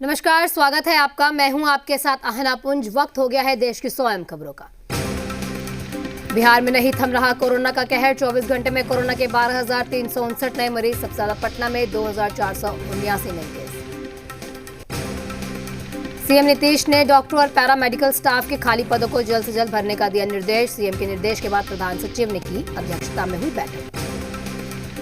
नमस्कार, स्वागत है आपका। मैं हूं आपके साथ आहना पुंज। वक्त हो गया है देश की 100 अहम खबरों का। बिहार में नहीं थम रहा कोरोना का कहर। 24 घंटे में कोरोना के 12,359 नए मरीज। सबसे ज्यादा पटना में 2,479 नए केस। सीएम नीतीश ने डॉक्टर और पैरामेडिकल स्टाफ के खाली पदों को जल्द से जल्द भरने का दिया निर्देश। सीएम के निर्देश के बाद प्रधान सचिव ने की अध्यक्षता में हुई बैठक।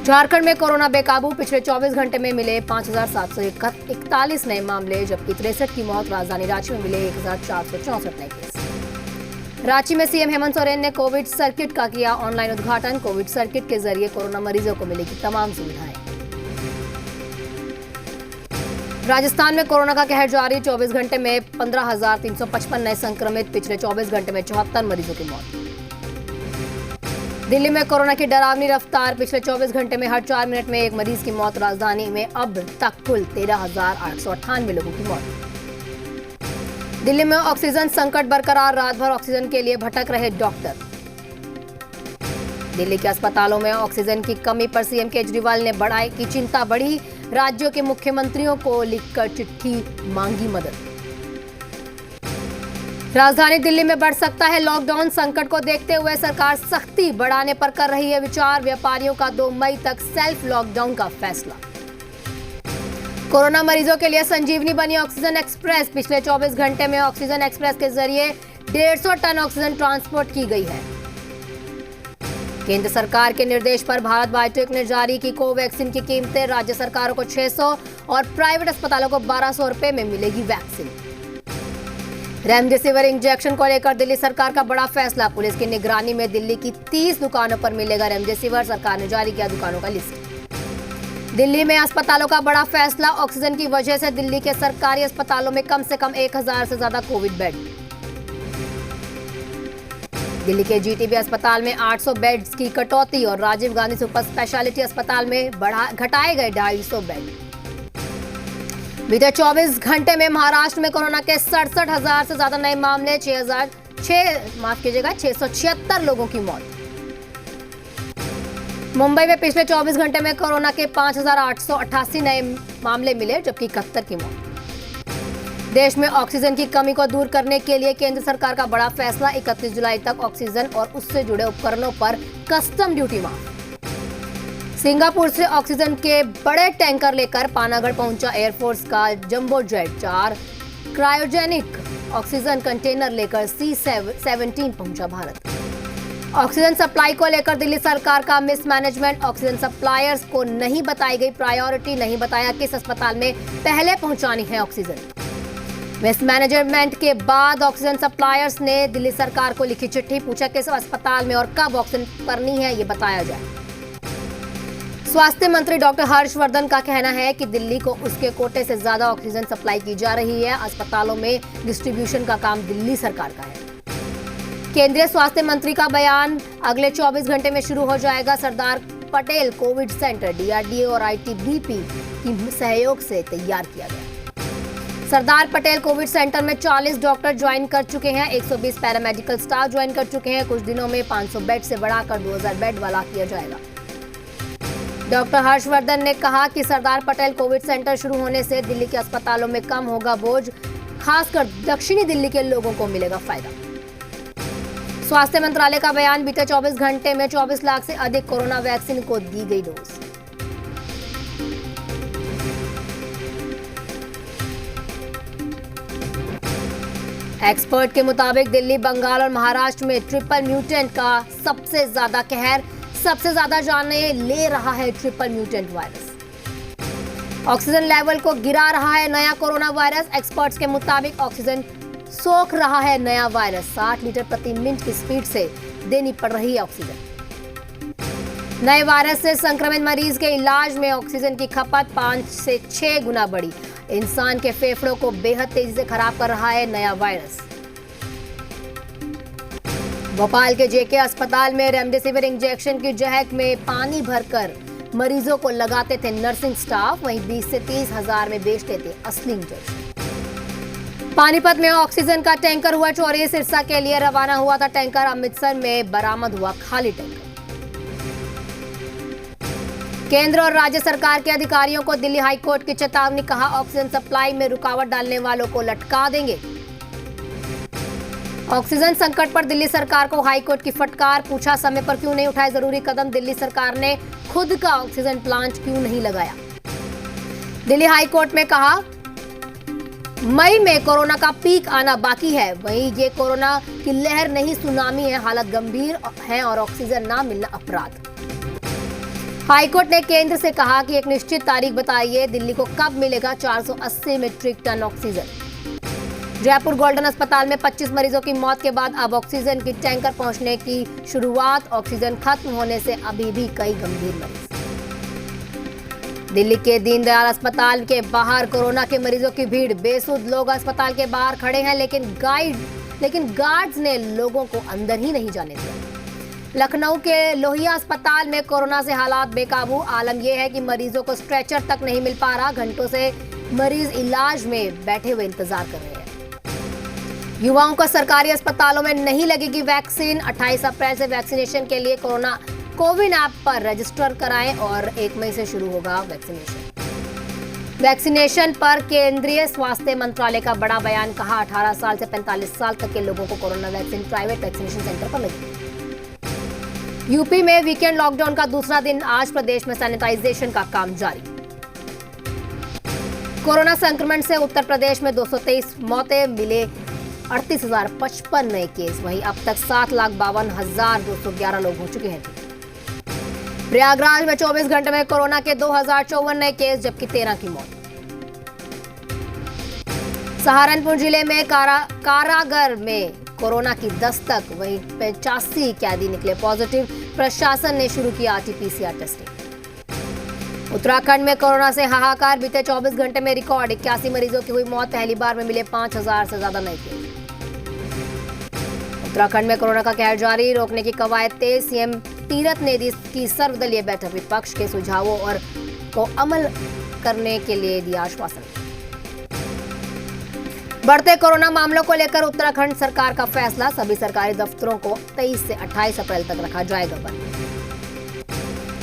झारखंड में कोरोना बेकाबू। पिछले 24 घंटे में मिले 5,741 नए मामले, जबकि 63 की मौत। राजधानी रांची में मिले 1,464 नए केस। रांची में सीएम हेमंत सोरेन ने कोविड सर्किट का किया ऑनलाइन उद्घाटन। कोविड सर्किट के जरिए कोरोना मरीजों को मिलेगी तमाम सुविधाएं। राजस्थान में कोरोना का कहर जारी। 24 घंटे में 15,355 नए संक्रमित। पिछले 24 घंटे में 74 मरीजों की मौत। दिल्ली में कोरोना की डरावनी रफ्तार। पिछले 24 घंटे में हर 4 मिनट में एक मरीज की मौत। राजधानी में अब तक कुल 13,898 लोगों की मौत। दिल्ली में ऑक्सीजन संकट बरकरार। रात भर ऑक्सीजन के लिए भटक रहे डॉक्टर। दिल्ली के अस्पतालों में ऑक्सीजन की कमी पर सीएम केजरीवाल ने बढ़ाई की चिंता। बढ़ी। राज्यों के मुख्यमंत्रियों को लिखकर चिट्ठी मांगी मदद। राजधानी दिल्ली में बढ़ सकता है लॉकडाउन। संकट को देखते हुए सरकार सख्ती बढ़ाने पर कर रही है विचार। व्यापारियों का 2 मई तक सेल्फ लॉकडाउन का फैसला। कोरोना मरीजों के लिए संजीवनी बनी ऑक्सीजन एक्सप्रेस। पिछले 24 घंटे में ऑक्सीजन एक्सप्रेस के जरिए 150 टन ऑक्सीजन ट्रांसपोर्ट की गई है। केंद्र सरकार के निर्देश पर भारत बायोटेक ने जारी की कोवैक्सीन की कीमतें। राज्य सरकारों को 600 और प्राइवेट अस्पतालों को 1,200 रुपए में मिलेगी वैक्सीन। रेमडेसिविर इंजेक्शन को लेकर दिल्ली सरकार का बड़ा फैसला। पुलिस की निगरानी में दिल्ली की 30 दुकानों पर मिलेगा रेमडेसिविर। सरकार ने जारी किया दुकानों का लिस्ट। दिल्ली में अस्पतालों का बड़ा फैसला। ऑक्सीजन की वजह से दिल्ली के सरकारी अस्पतालों में कम से कम 1,000 से ज्यादा कोविड बेड। दिल्ली के जीटीबी अस्पताल में 800 बेड्स की कटौती और राजीव गांधी सुपर स्पेशलिटी अस्पताल में घटाए गए 250 बेड। बीते 24 घंटे में महाराष्ट्र में कोरोना के 67,000 से ज्यादा नए मामले। 676 लोगों की मौत। मुंबई में पिछले 24 घंटे में कोरोना के 5,888 नए मामले मिले, जबकि 71 की मौत। देश में ऑक्सीजन की कमी को दूर करने के लिए केंद्र सरकार का बड़ा फैसला। 31 जुलाई तक ऑक्सीजन और उससे जुड़े उपकरणों पर कस्टम ड्यूटी माफ। सिंगापुर से ऑक्सीजन के बड़े टैंकर लेकर पानागढ़ पहुंचा एयरफोर्स का jumbo jet. 4 cryogenic oxygen container लेकर C-17 पहुंचा भारत। ऑक्सीजन सप्लाई को लेकर दिल्ली सरकार का मिसमैनेजमेंट। ऑक्सीजन सप्लायर्स को नहीं बताई गई प्रायोरिटी। नहीं बताया किस अस्पताल में पहले पहुंचानी है ऑक्सीजन। मिसमैनेजमेंट के बाद ऑक्सीजन सप्लायर्स ने दिल्ली सरकार को लिखी चिट्ठी। पूछा किस अस्पताल में और कब ऑक्सीजन करनी है, ये बताया जाए। स्वास्थ्य मंत्री डॉक्टर हर्षवर्धन का कहना है कि दिल्ली को उसके कोटे से ज्यादा ऑक्सीजन सप्लाई की जा रही है। अस्पतालों में डिस्ट्रीब्यूशन का काम दिल्ली सरकार का है। केंद्रीय स्वास्थ्य मंत्री का बयान। अगले 24 घंटे में शुरू हो जाएगा Sardar Patel Covid centre. DRDO और आईटीबीपी की सहयोग से तैयार किया गया। सरदार पटेल कोविड सेंटर में 40 डॉक्टर ज्वाइन कर चुके हैं। 120 पैरामेडिकल स्टाफ ज्वाइन कर चुके हैं। कुछ दिनों में 500 बेड से बढ़ाकर 2,000 बेड वाला किया जाएगा। डॉक्टर हर्षवर्धन ने कहा कि सरदार पटेल कोविड सेंटर शुरू होने से दिल्ली के अस्पतालों में कम होगा बोझ। खासकर दक्षिणी दिल्ली के लोगों को मिलेगा फायदा। स्वास्थ्य मंत्रालय का बयान। बीते 24 घंटे में 24 लाख से अधिक कोरोना वैक्सीन को दी गई डोज। एक्सपर्ट के मुताबिक दिल्ली, बंगाल और महाराष्ट्र में ट्रिपल म्यूटेंट का सबसे ज्यादा कहर। सबसे ज्यादा जानने ले रहा है triple mutant virus. Oxygen level को गिरा रहा है नया कोरोना वायरस। एक्सपर्ट्स के मुताबिक ऑक्सीजन सोख रहा है नया वायरस। 60 लीटर प्रति मिनट की स्पीड से देनी पड़ रही है ऑक्सीजन। नए वायरस से संक्रमित मरीज के इलाज में ऑक्सीजन की खपत 5 से 6 गुना बढ़ी। इंसान के फेफड़ों को बेहद तेजी से खराब कर रहा है नया वायरस। भोपाल के जेके अस्पताल में रेमडेसिविर इंजेक्शन की जहक में पानी भरकर मरीजों को लगाते थे नर्सिंग स्टाफ। वहीं 20 से 30 हजार में बेचते थे असली इंजेक्शन। पानीपत में ऑक्सीजन का टैंकर हुआ चोरी। सिरसा के लिए रवाना हुआ था टैंकर। अमृतसर में बरामद हुआ खाली टैंकर। केंद्र और राज्य सरकार के अधिकारियों को दिल्ली हाई कोर्ट की चेतावनी, कहा ऑक्सीजन सप्लाई में रुकावट डालने वालों को लटका देंगे। ऑक्सीजन संकट पर दिल्ली सरकार को हाई कोर्ट की फटकार, पूछा समय पर क्यों नहीं उठाए जरूरी कदम, दिल्ली सरकार ने खुद का ऑक्सीजन प्लांट क्यों नहीं लगाया। दिल्ली हाई कोर्ट में कहा मई में कोरोना का पीक आना बाकी है, वहीं ये कोरोना की लहर नहीं सुनामी है, हालत गंभीर है और ऑक्सीजन ना मिलना अपराध। हाईकोर्ट ने केंद्र से कहा कि एक निश्चित तारीख बताइए, दिल्ली को कब मिलेगा 480 metric tonne oxygen. Jaipur golden अस्पताल में 25 मरीजों की मौत के बाद अब ऑक्सीजन की टैंकर पहुंचने की शुरुआत, ऑक्सीजन खत्म होने से अभी भी कई गंभीर मरीज। दिल्ली के दीनदयाल अस्पताल के बाहर कोरोना के मरीजों की भीड़, बेसुध लोग अस्पताल के बाहर खड़े हैं, लेकिन गार्ड्स ने लोगों को अंदर ही नहीं जाने दिया। लखनऊ के लोहिया अस्पताल में कोरोना से हालात बेकाबू, आलम यह है कि मरीजों को स्ट्रेचर तक नहीं मिल पा रहा, घंटों से मरीज इलाज में बैठे हुए इंतजार कर रहे हैं। युवाओं को सरकारी अस्पतालों में नहीं लगेगी वैक्सीन, 28 अप्रैल से वैक्सीनेशन के लिए कोविन ऐप पर रजिस्टर कराएं और 1 मई से शुरू होगा वैक्सीनेशन पर केंद्रीय स्वास्थ्य मंत्रालय का बड़ा बयान, कहा 18 साल से 45 साल तक के लोगों को corona vaccine private vaccination centre पर लगेगी। यूपी में वीकेंड लॉकडाउन का दूसरा दिन, आज प्रदेश में सैनिटाइजेशन का काम जारी। कोरोना संक्रमण से उत्तर प्रदेश में 223 मौतें, मिले 38,055 नए केस, वहीं अब तक 7,52,211 लोग हो चुके हैं। प्रयागराज में 24 घंटे में कोरोना के 2054 नए केस, जबकि 13 की मौत। सहारनपुर जिले में कारागार में कोरोना की दस्तक, वहीं 85 कैदी निकले पॉजिटिव, प्रशासन ने शुरू किया आरटी-पीसीआर टेस्टिंग। उत्तराखंड में कोरोना से हाहाकार, बीते 24 घंटे में रिकॉर्ड 81 मरीजों की हुई मौत, पहली बार में मिले 5,000 से ज्यादा नए केस। उत्तराखंड में कोरोना का कहर जारी, रोकने की कवायद तेज, सीएम तीरथ ने दी की सर्वदलीय बैठक, विपक्ष के सुझावों और को अमल करने के लिए दिया आश्वासन। बढ़ते कोरोना मामलों को लेकर उत्तराखंड सरकार का फैसला, सभी सरकारी दफ्तरों को 23 से 28 अप्रैल तक रखा जाएगा बंद।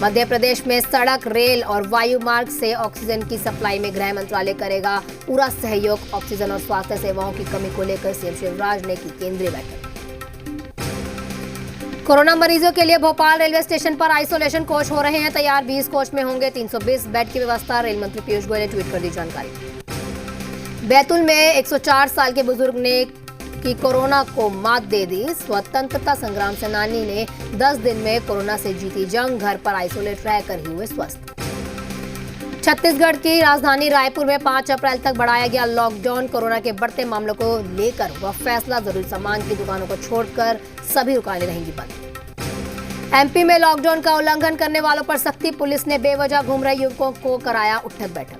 मध्य प्रदेश में सड़क, रेल और वायु मार्ग से ऑक्सीजन की सप्लाई में गृह मंत्रालय करेगा पूरा सहयोग, ऑक्सीजन और स्वास्थ्य सेवाओं की कमी को लेकर सीएम शिवराज ने की केंद्रीय बैठक। कोरोना मरीजों के लिए भोपाल रेलवे स्टेशन पर आइसोलेशन कोच हो रहे हैं तैयार, 20 कोच में होंगे 320 बेड की व्यवस्था, रेल मंत्री पीयूष गोयल ने ट्वीट कर दी जानकारी। बैतूल में 104 साल के बुजुर्ग ने की कोरोना को मात दे दी, स्वतंत्रता संग्राम सेनानी ने 10 दिन में कोरोना से जीती जंग, घर पर आइसोलेट रहकर ही हुए स्वस्थ। छत्तीसगढ़ की राजधानी रायपुर में 5 अप्रैल तक बढ़ाया गया लॉकडाउन, कोरोना के बढ़ते मामलों को लेकर हुआ फैसला, जरूरी सामान की दुकानों को छोड़कर सभी दुकानें रहेंगी बंद। एमपी में लॉकडाउन का उल्लंघन करने वालों पर सख्ती, पुलिस ने बेवजह घूम रहे युवकों को कराया उठक बैठक।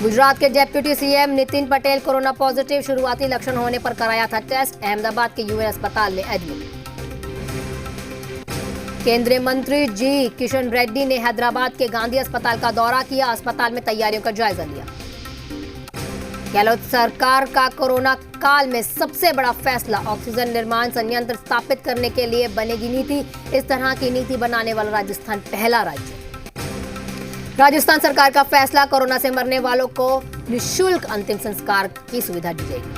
गुजरात के deputy CM Nitin Patel corona positive, शुरुआती लक्षण होने पर कराया था टेस्ट, अहमदाबाद के यूएन अस्पताल में एडमिट। केंद्रीय मंत्री जी किशन रेड्डी ने हैदराबाद के गांधी अस्पताल का दौरा किया, अस्पताल में तैयारियों का जायजा लिया। गहलोत सरकार का कोरोना काल में सबसे बड़ा फैसला, ऑक्सीजन निर्माण संयंत्र स्थापित करने के लिए बनेगी नीति, इस तरह की नीति बनाने वाला राजस्थान पहला राज्य। राजस्थान सरकार का फैसला, कोरोना से मरने वालों को निःशुल्क अंतिम संस्कार की सुविधा दी जाएगी।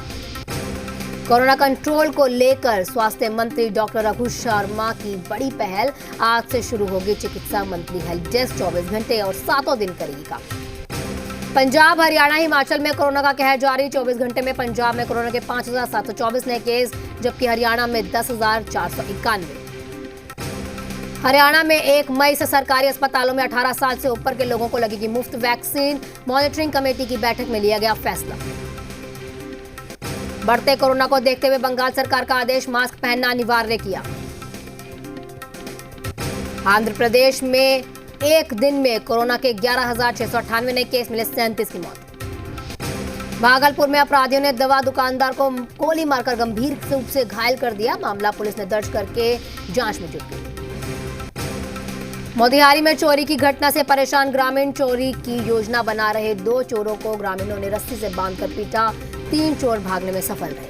कोरोना कंट्रोल को लेकर स्वास्थ्य मंत्री डॉक्टर रघु शर्मा की बड़ी पहल, आज से शुरू होगी चिकित्सा मंत्री हेल्प डेस्क, 24 घंटे और 7 दिन करेगी काम। पंजाब, हरियाणा, हिमाचल में कोरोना का कहर जारी, 24 घंटे में पंजाब में कोरोना के 5,724 नए केस, जबकि हरियाणा में 10,491। हरियाणा में 1 मई से सरकारी अस्पतालों में 18 साल से ऊपर के लोगों को लगेगी मुफ्त वैक्सीन, मॉनिटरिंग कमेटी की बैठक में लिया गया फैसला। बढ़ते कोरोना को देखते हुए बंगाल सरकार का आदेश, मास्क पहनना अनिवार्य किया। आंध्र प्रदेश में एक दिन में कोरोना के 11,698 नए केस मिले, 37 की मौत। भागलपुर में अपराधियों ने दवा दुकानदार को गोली मारकर गंभीर रूप से घायल कर दिया, मामला पुलिस ने दर्ज करके जांच में जुट गई। मोतिहारी में चोरी की घटना से परेशान ग्रामीण, चोरी की योजना बना रहे 2 चोरों को ग्रामीणों ने रस्सी से बांधकर पीटा, 3 चोर भागने में सफल रहे।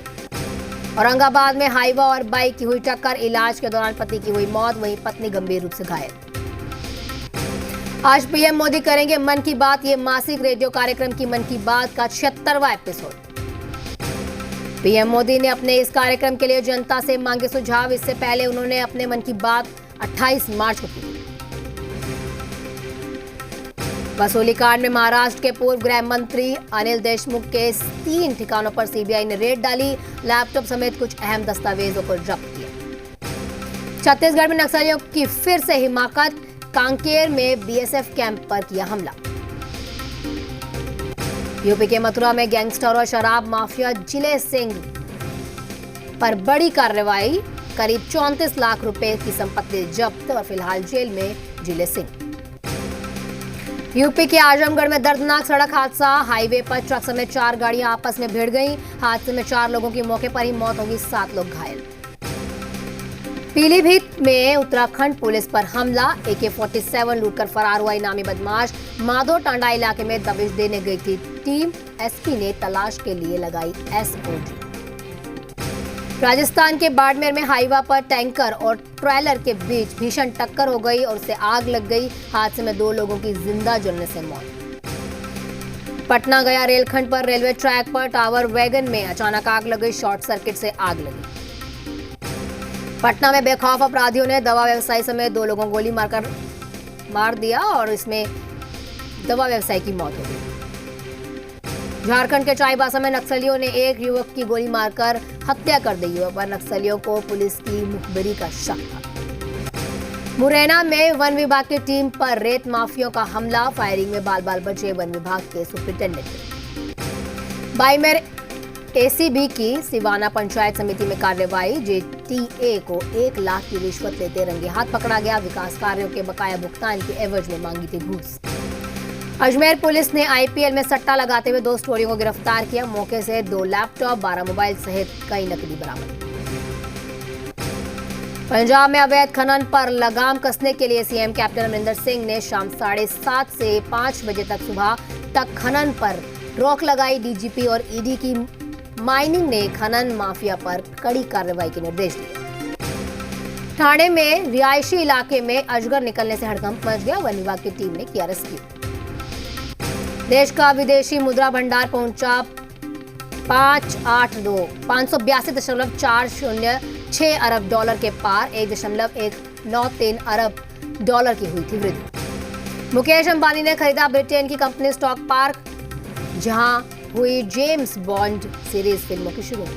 औरंगाबाद में हाईवा और बाइक की हुई टक्कर, इलाज के दौरान पति की हुई मौत, वहीं पत्नी गंभीर रूप से घायल। आज पीएम मोदी करेंगे मन की बात, ये मासिक रेडियो कार्यक्रम की मन की बात का 76वां एपिसोड। पीएम मोदी ने अपने इस कार्यक्रम के लिए जनता से मांगे सुझाव। इससे पहले उन्होंने अपने मन की बात 28 मार्च को की। वसूली कांड में महाराष्ट्र के पूर्व गृह मंत्री अनिल देशमुख के 3 ठिकानों पर सीबीआई ने रेड डाली, लैपटॉप समेत कुछ अहम दस्तावेजों को जब्त किया। छत्तीसगढ़ में नक्सलियों की फिर से हिमाकत, कांकेर में बीएसएफ कैंप पर किया हमला। यूपी के मथुरा में गैंगस्टर और शराब माफिया जिले सिंह पर बड़ी कार्रवाई, करीब 34 लाख रुपए की संपत्ति जब्त और फिलहाल जेल में जिले सिंह। यूपी के आजमगढ़ में दर्दनाक सड़क हादसा, हाईवे पर ट्रक समेत 4 गाड़ियां आपस में भिड़ गईं। हादसे में 4 लोगों की मौके पर ही मौत होगी, 7 लोग घायल। पीलीभीत में उत्तराखंड पुलिस पर हमला, AK-47 लूटकर फरार हुआ इनामी बदमाश। माधो टांडा इलाके में दबिश देने गई थी टीम, एसपी ने तलाश के लिए लगाई SOG। राजस्थान के बाड़मेर में हाईवा पर टैंकर और ट्रेलर के बीच भीषण टक्कर हो गई और उससे आग लग गई। हादसे में 2 लोगों की जिंदा जलने से मौत। पटना गया रेलखंड पर रेलवे ट्रैक पर टावर वैगन में अचानक आग लग गई, शॉर्ट सर्किट से आग लगी। पटना में बेखौफ अपराधियों ने दवा व्यवसायी समेत 2 लोगों को गोली मार दिया और इसमें दवा व्यवसायी की मौत हो गई। झारखंड के चाईबासा में नक्सलियों ने एक युवक की गोली मारकर हत्या कर दी। युवक पर नक्सलियों को पुलिस की मुखबिरी का शक था। मुरैना में वन विभाग की टीम पर रेत माफियों का हमला, फायरिंग में बाल बचे वन विभाग के सुपरिटेंडेंट। बाईमेर एसीबी की सिवाना पंचायत समिति में कार्रवाई, जेटीए को 1 लाख की रिश्वत लेते रंगे हाथ पकड़ा गया। विकास कार्यों के बकाया भुगतान के एवज में मांगी थी घूस। अजमेर पुलिस ने आईपीएल में सट्टा लगाते हुए 2 स्टोरियों को गिरफ्तार किया। मौके से 2 लैपटॉप, 12 मोबाइल सहित कई नकदी बरामद। पंजाब में अवैध खनन पर लगाम कसने के लिए सीएम कैप्टन अमरिंदर सिंह ने शाम 7:30 से 5 बजे तक सुबह तक खनन पर रोक लगाई। डीजीपी और ईडी की माइनिंग ने खनन माफिया पर कड़ी कार्रवाई के निर्देश दिए। ठाणे में रिहायशी इलाके में अजगर निकलने से हड़कंप मच गया, वन विभाग की टीम ने किया रेस्क्यू। देश का विदेशी मुद्रा भंडार पहुंचा 582.406 अरब डॉलर के पार, 1.193 अरब डॉलर की हुई थी वृद्धि। मुकेश अंबानी ने खरीदा ब्रिटेन की कंपनी स्टॉक पार्क, जहां हुई जेम्स बॉन्ड सीरीज फिल्मों की शुरुआत।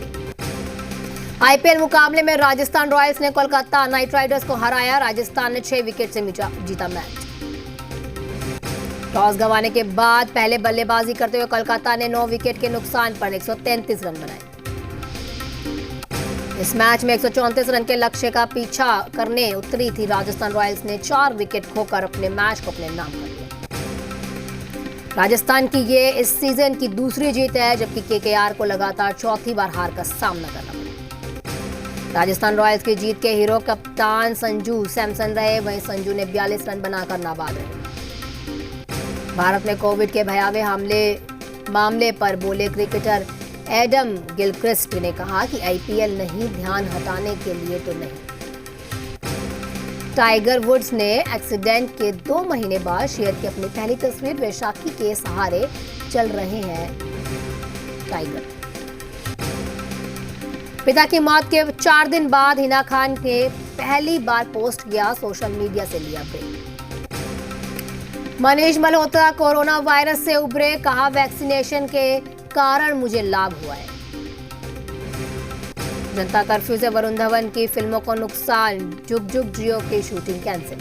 आईपीएल मुकाबले में राजस्थान रॉयल्स ने कोलकाता नाइट राइडर्स को हराया। राजस्थान ने 6 विकेट से जीता मैच। टॉस गंवाने के बाद पहले बल्लेबाजी करते हुए कोलकाता ने 9 विकेट के नुकसान पर 133 रन बनाए। इस मैच में 134 रन के लक्ष्य का पीछा करने उतरी थी राजस्थान रॉयल्स ने 4 विकेट खोकर अपने मैच को अपने नाम कर लिया। राजस्थान की ये इस सीजन की दूसरी जीत है, जबकि केकेआर को लगातार चौथी बार हार का सामना करना पड़ा। राजस्थान रॉयल्स की जीत के हीरो कप्तान संजू सैमसन रहे, वहीं संजू ने 42 रन बनाकर नाबाद रहे। भारत में कोविड के भयावह मामले पर बोले क्रिकेटर एडम गिलक्रिस्ट ने कहा कि आईपीएल नहीं, ध्यान हटाने के लिए तो नहीं। टाइगर वुड्स ने एक्सीडेंट के 2 महीने बाद शेयर की अपनी पहली तस्वीर, वैशाखी के सहारे चल रहे हैं टाइगर। पिता की मौत के 4 दिन बाद हिना खान ने पहली बार पोस्ट किया, सोशल मीडिया से लिया break. Manish Malhotra corona virus से उभरे, कहा वैक्सीनेशन के कारण मुझे लाभ हुआ है। जनता कर्फ्यू से वरुण धवन की फिल्मों को नुकसान, जुग जुग जियो की शूटिंग कैंसिल।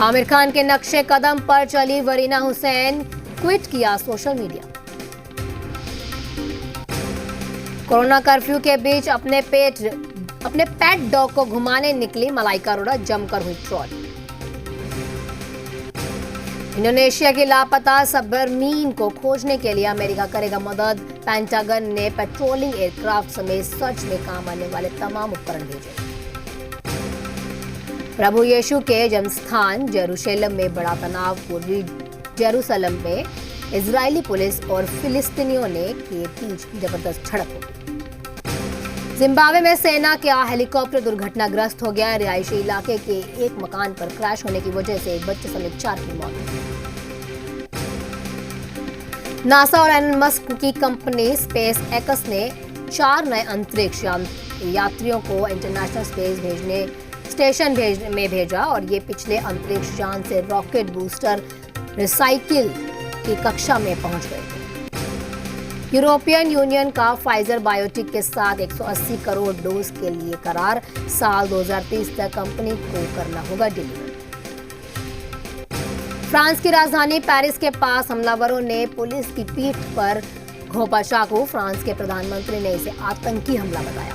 आमिर खान के नक्शे कदम पर चली वरीना हुसैन, ट्वीट किया सोशल मीडिया। कोरोना कर्फ्यू के बीच अपने पेट डॉग को घुमाने निकली मलाइका अरोड़ा, जमकर हुई ट्रोल। इंडोनेशिया की लापता सबमरीन को खोजने के लिए अमेरिका करेगा मदद। पेंटागन ने पेट्रोलिंग एयरक्राफ्ट समेत सर्च में काम आने वाले तमाम उपकरण भेजे। प्रभु यीशु के जन्मस्थान जेरूशलेम में बड़ा तनाव, पूर्वी जेरूशलेम में इजरायली पुलिस और फिलिस्तीनियों ने के बीच जबरदस्त झड़प हो गई। जिम्बाब्वे में सेना का हेलीकॉप्टर दुर्घटनाग्रस्त हो गया। रिहायशी इलाके के एक मकान पर क्रैश होने की वजह से एक बच्चे समेत 4 की मौत हो गई। नासा और एलन मस्क की कंपनी स्पेस एक्स ने 4 नए अंतरिक्ष यात्रियों को इंटरनेशनल स्टेशन में भेजा और ये पिछले अंतरिक्ष यान से रॉकेट बूस्टर रिसाइकिल की कक्षा में पहुंच गए थे। यूरोपियन यूनियन का फाइजर बायोटेक के साथ 180 करोड़ डोज के लिए करार। साल 2030 तक कंपनी को करना होगा डिलीवर। फ्रांस की राजधानी पेरिस के पास हमलावरों ने पुलिस की पीठ पर घोंपा चाकू। फ्रांस के प्रधानमंत्री ने इसे आतंकी हमला बताया।